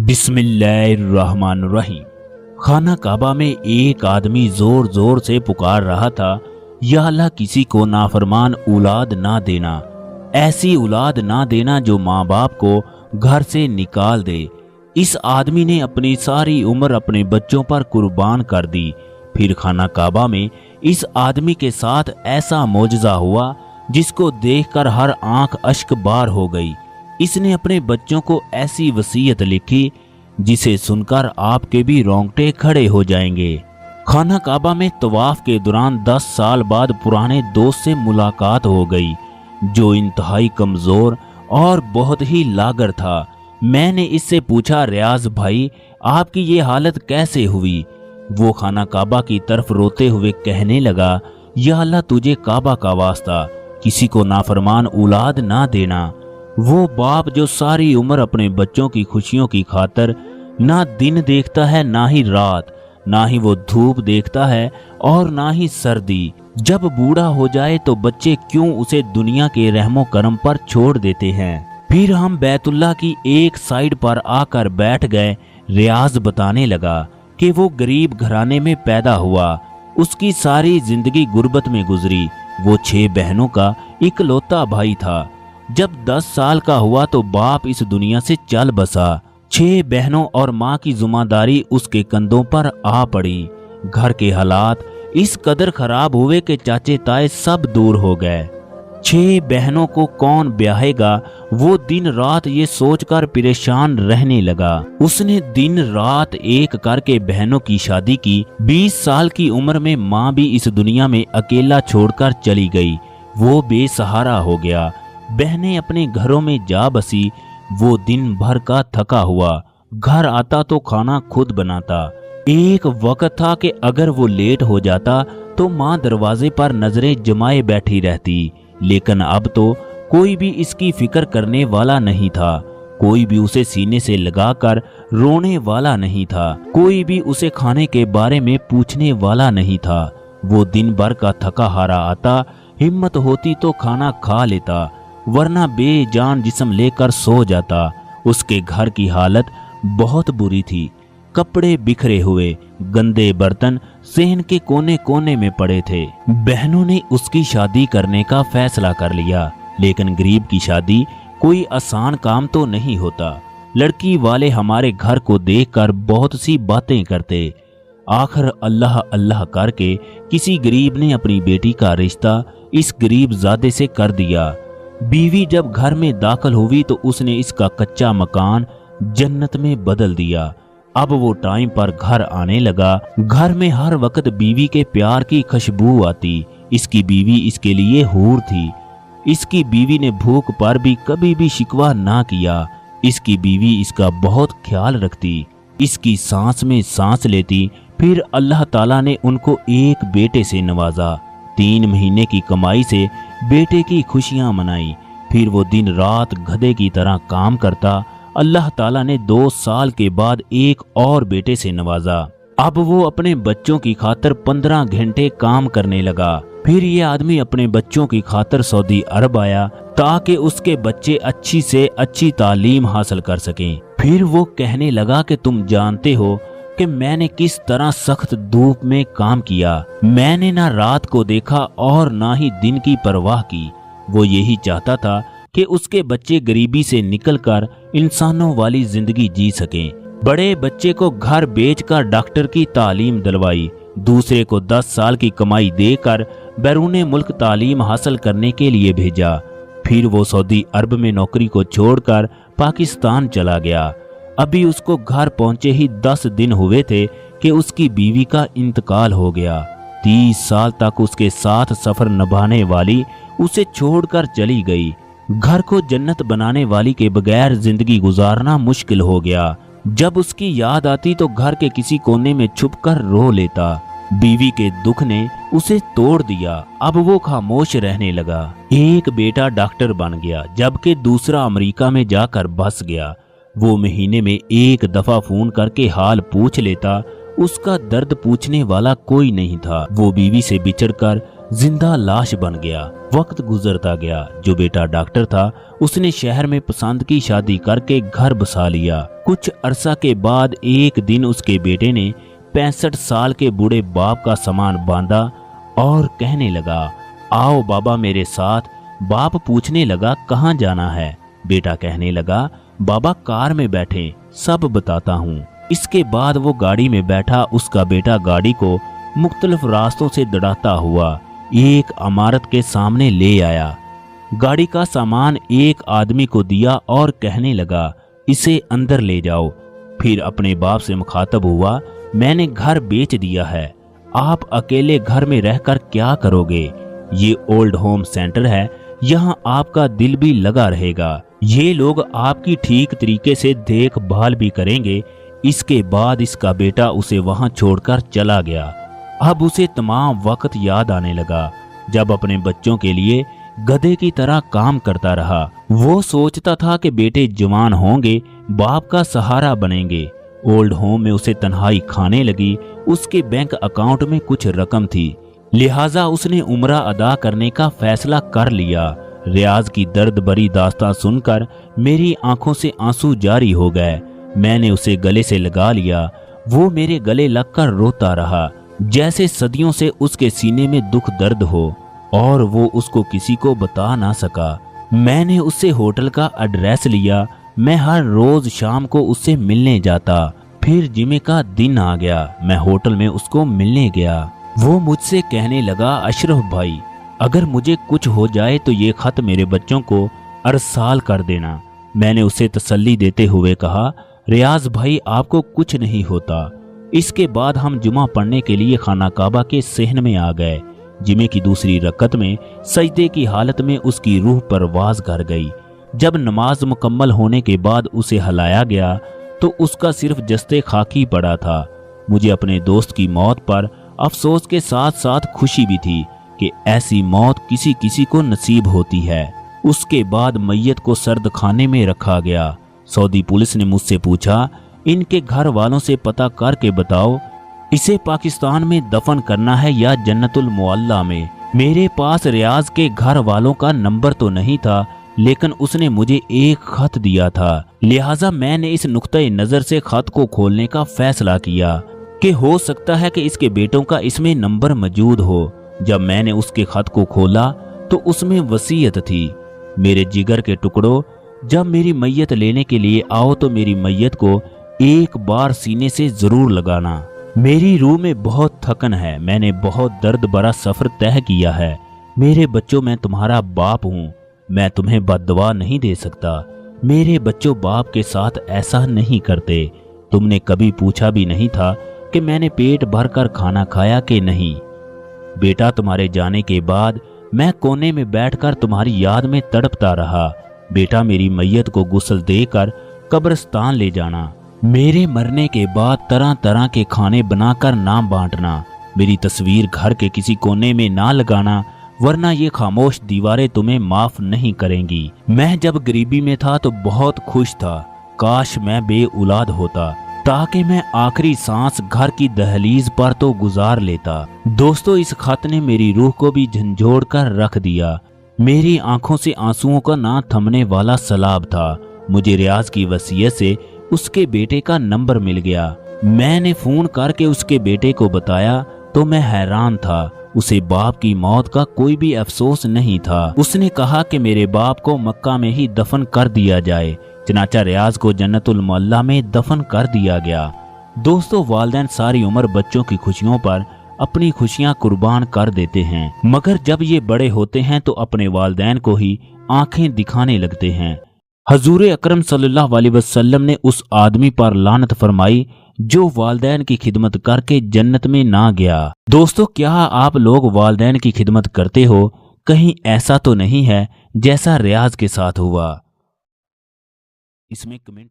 बिस्मिल्लाहिर्रहमानिर्रहीम। खाना काबा में एक आदमी जोर जोर से पुकार रहा था, या अल्लाह किसी को नाफरमान औलाद ना देना, ऐसी औलाद ना देना जो माँ बाप को घर से निकाल दे। इस आदमी ने अपनी सारी उम्र अपने बच्चों पर कुर्बान कर दी। फिर खाना काबा में इस आदमी के साथ ऐसा मौजज़ा हुआ जिसको देखकर हर आंख अश्क बार हो गई। इसने अपने बच्चों को ऐसी वसीयत लिखी जिसे सुनकर आपके भी रोंगटे खड़े हो जाएंगे। खाना काबा में तवाफ के दौरान 10 साल बाद पुराने दोस्त से मुलाकात हो गई जो इंतहाई कमजोर और बहुत ही लागर था। मैंने इससे पूछा, रियाज भाई आपकी ये हालत कैसे हुई? वो खाना काबा की तरफ रोते हुए कहने लगा, या अल्लाह तुझे काबा का वास्ता किसी को नाफरमान औलाद ना देना। वो बाप जो सारी उम्र अपने बच्चों की खुशियों की खातर ना दिन देखता है ना ही रात, ना ही वो धूप देखता है और ना ही सर्दी। जब बूढ़ा हो जाए तो बच्चे क्यों उसे दुनिया के रहमो करम पर छोड़ देते हैं। फिर हम बैतुल्लाह की एक साइड पर आकर बैठ गए। रियाज बताने लगा कि वो गरीब घराने में पैदा हुआ, उसकी सारी जिंदगी गुर्बत में गुजरी। वो 6 बहनों का इकलौता भाई था। जब 10 साल का हुआ तो बाप इस दुनिया से चल बसा। 6 बहनों और माँ की जिम्मेदारी उसके कंधों पर आ पड़ी। घर के हालात इस कदर खराब हुए कि चाचे ताए सब दूर हो गए। 6 बहनों को कौन ब्याहेगा? वो दिन रात ये सोचकर परेशान रहने लगा। उसने दिन रात एक करके बहनों की शादी की। 20 साल की उम्र में माँ भी इस दुनिया में अकेला छोड़कर चली गई। वो बेसहारा हो गया। बहनें अपने घरों में जा बसी। वो दिन भर का थका हुआ घर आता तो खाना खुद बनाता। एक वक्त था कि अगर वो लेट हो जाता तो माँ दरवाजे पर नजरें जमाए बैठी रहती, लेकिन अब तो कोई भी इसकी फिक्र करने वाला नहीं था। कोई भी उसे सीने से लगाकर रोने वाला नहीं था। कोई भी उसे खाने के बारे में पूछने वाला नहीं था। वो दिन भर का थका हारा आता, हिम्मत होती तो खाना खा लेता, वरना बेजान जिस्म लेकर सो जाता। उसके घर की हालत बहुत बुरी थी। कपड़े बिखरे हुए, गंदे बर्तन सहन के कोने कोने में पड़े थे। बहनों ने उसकी शादी करने का फैसला कर लिया, लेकिन गरीब की शादी कोई आसान काम तो नहीं होता। लड़की वाले हमारे घर को देखकर बहुत सी बातें करते। आखिर अल्लाह अल्लाह करके किसी गरीब ने अपनी बेटी का रिश्ता इस गरीब ज़ादे से कर दिया। बीवी जब घर में दाखिल हुई तो उसने इसका कच्चा मकान जन्नत में बदल दिया। अब वो टाइम पर घर आने लगा। घर में हर वक्त बीवी के प्यार की खुशबू आती। इसकी बीवी इसके लिए हूर थी। इसकी बीवी ने भूख पर भी कभी भी शिकवा ना किया। इसकी बीवी इसका बहुत ख्याल रखती, इसकी सांस में सांस लेती। फिर अल्लाह ताला ने उनको एक बेटे से नवाजा। 3 महीने की कमाई से बेटे की खुशियां मनाई। फिर वो दिन रात गधे की तरह काम करता। अल्लाह ताला ने 2 साल के बाद एक और बेटे से नवाजा। अब वो अपने बच्चों की खातर 15 घंटे काम करने लगा। फिर ये आदमी अपने बच्चों की खातर सऊदी अरब आया ताकि उसके बच्चे अच्छी से अच्छी तालीम हासिल कर सकें। फिर वो कहने लगा कि तुम जानते हो कि मैंने किस तरह सख्त धूप में काम किया। मैंने ना रात को देखा और ना ही दिन की परवाह की। वो यही चाहता था कि उसके बच्चे गरीबी से निकलकर इंसानों वाली जिंदगी जी सकें। बड़े बच्चे को घर बेचकर डॉक्टर की तालीम दिलवाई। दूसरे को 10 साल की कमाई देकर बैरूने मुल्क तालीम हासिल करने के लिए भेजा। फिर वो सऊदी अरब में नौकरी को छोड़कर पाकिस्तान चला गया। अभी उसको घर पहुंचे ही 10 दिन हुए थे कि उसकी बीवी का इंतकाल हो गया। 30 साल तक उसके साथ सफर निभाने वाली उसे छोड़कर चली गई। घर को जन्नत बनाने वाली के बगैर जिंदगी गुजारना मुश्किल हो गया। जब उसकी याद आती तो घर के किसी कोने में छुपकर रो लेता। बीवी के दुख ने उसे तोड़ दिया। अब वो खामोश रहने लगा। एक बेटा डॉक्टर बन गया, जबकि दूसरा अमेरिका में जाकर बस गया। वो महीने में एक दफा फोन करके हाल पूछ लेता। उसका दर्द पूछने वाला कोई नहीं था। वो बीवी से बिछड़कर जिंदा लाश बन गया। वक्त गुजरता गया। जो बेटा डॉक्टर था उसने शहर में पसंद की शादी करके घर बसा लिया। कुछ अरसा के बाद एक दिन उसके बेटे ने 65 साल के बूढ़े बाप का सामान बांधा और कहने लगा, आओ बाबा मेरे साथ। बाप पूछने लगा, कहाँ जाना है? बेटा कहने लगा, बाबा कार में बैठे, सब बताता हूँ। इसके बाद वो गाड़ी में बैठा। उसका बेटा गाड़ी को मुख्तलिफ रास्तों से दौड़ाता हुआ एक इमारत के सामने ले आया। गाड़ी का सामान एक आदमी को दिया और कहने लगा, इसे अंदर ले जाओ। फिर अपने बाप से मुखातब हुआ, मैंने घर बेच दिया है, आप अकेले घर में रहकर क्या करोगे? ये ओल्ड होम सेंटर है, यहाँ आपका दिल भी लगा रहेगा। ये लोग आपकी ठीक तरीके से देखभाल भी करेंगे। इसके बाद इसका बेटा उसे वहां छोड़कर चला गया। अब उसे तमाम वक्त याद आने लगा जब अपने बच्चों के लिए गधे की तरह काम करता रहा। वो सोचता था कि बेटे जवान होंगे, बाप का सहारा बनेंगे। ओल्ड होम में उसे तन्हाई खाने लगी। उसके बैंक अकाउंट में कुछ रकम थी, लिहाजा उसने उम्रा अदा करने का फैसला कर लिया। रियाज की दर्द भरी दास्तां सुनकर मेरी आंखों से आंसू जारी हो गए। मैंने उसे गले से लगा लिया। वो मेरे गले लगकर रोता रहा, जैसे सदियों से उसके सीने में दुख दर्द हो और वो उसको किसी को बता ना सका। मैंने उससे होटल का एड्रेस लिया। मैं हर रोज शाम को उससे मिलने जाता। फिर जुमे का दिन आ गया। मैं होटल में उसको मिलने गया। वो मुझसे कहने लगा, अशरफ भाई, अगर मुझे कुछ हो जाए तो ये खत मेरे बच्चों को अरसाल कर देना। मैंने उसे तसल्ली देते हुए कहा, रियाज भाई आपको कुछ नहीं होता। इसके बाद हम जुमा पढ़ने के लिए खाना काबा के सहन में आ गए। जुमे की दूसरी रकत में सजदे की हालत में उसकी रूह परवाज कर गई। जब नमाज मुकम्मल होने के बाद उसे हिलाया गया तो उसका सिर्फ जस्ते खाकी पड़ा था। मुझे अपने दोस्त की मौत पर अफसोस के साथ साथ खुशी भी थी कि ऐसी मौत किसी किसी को नसीब होती है। उसके बाद मैयत को सर्द खाने में रखा गया। सऊदी पुलिस ने मुझसे पूछा, इनके घर वालों से पता करके बताओ इसे पाकिस्तान में दफन करना है या जन्नतुल मुअल्ला में। मेरे पास रियाज के घर वालों का नंबर तो नहीं था, लेकिन उसने मुझे एक खत दिया था। लिहाजा मैंने इस नुक्ते नजर से खत को खोलने का फैसला किया कि हो सकता है कि इसके बेटों का इसमें नंबर मौजूद हो। जब मैंने उसके खत को खोला तो उसमें वसीयत थी, मेरे जिगर के टुकड़ों, जब मेरी मैयत लेने के लिए आओ तो मेरी मैयत को एक बार सीने से जरूर लगाना। मेरी रूह में बहुत थकन है, मैंने बहुत दर्द भरा सफर तय किया है। मेरे बच्चों, मैं तुम्हारा बाप हूँ, मैं तुम्हें बद्दुआ नहीं दे सकता। मेरे बच्चों बाप के साथ ऐसा नहीं करते। तुमने कभी पूछा भी नहीं था कि मैंने पेट भर कर खाना खाया कि नहीं। बेटा, तुम्हारे जाने के बाद मैं कोने में बैठकर तुम्हारी याद में तड़पता रहा। बेटा, मेरी मैयत को गुस्ल देकर कब्रिस्तान ले जाना। मेरे मरने के बाद तरह तरह के खाने बनाकर ना बांटना। मेरी तस्वीर घर के किसी कोने में ना लगाना, वरना ये खामोश दीवारें तुम्हें माफ नहीं करेंगी। मैं जब गरीबी में था तो बहुत खुश था। काश मैं बे औलाद होता ताकि मैं आखिरी सांस घर की दहलीज पर तो गुजार लेता। दोस्तों, इस खत ने मेरी रूह को भी झंझोड़ कर रख दिया। मेरी आंखों से आंसुओं का ना थमने वाला सैलाब था। मुझे रियाज की वसीयत से उसके बेटे का नंबर मिल गया। मैंने फोन करके उसके बेटे को बताया तो मैं हैरान था। उसे बाप की मौत का कोई भी अफसोस नहीं था। उसने कहा कि मेरे बाप को मक्का में ही दफन कर दिया जाए। चनाचा रियाज को जन्नतुल मुअल्ला में दफन कर दिया गया। दोस्तों, वालिदैन सारी उम्र बच्चों की खुशियों पर अपनी खुशियां कुर्बान कर देते हैं, मगर जब ये बड़े होते हैं तो अपने वालिदैन को ही आंखें दिखाने लगते हैं। हजूर अकरम सल्लल्लाहु अलैहि वसल्लम ने उस आदमी पर लानत फरमाई जो वालिदैन की खिदमत करके जन्नत में ना गया। दोस्तों, क्या आप लोग वालिदैन की खिदमत करते हो? कहीं ऐसा तो नहीं है जैसा रियाज के साथ हुआ? इसमें कमेंट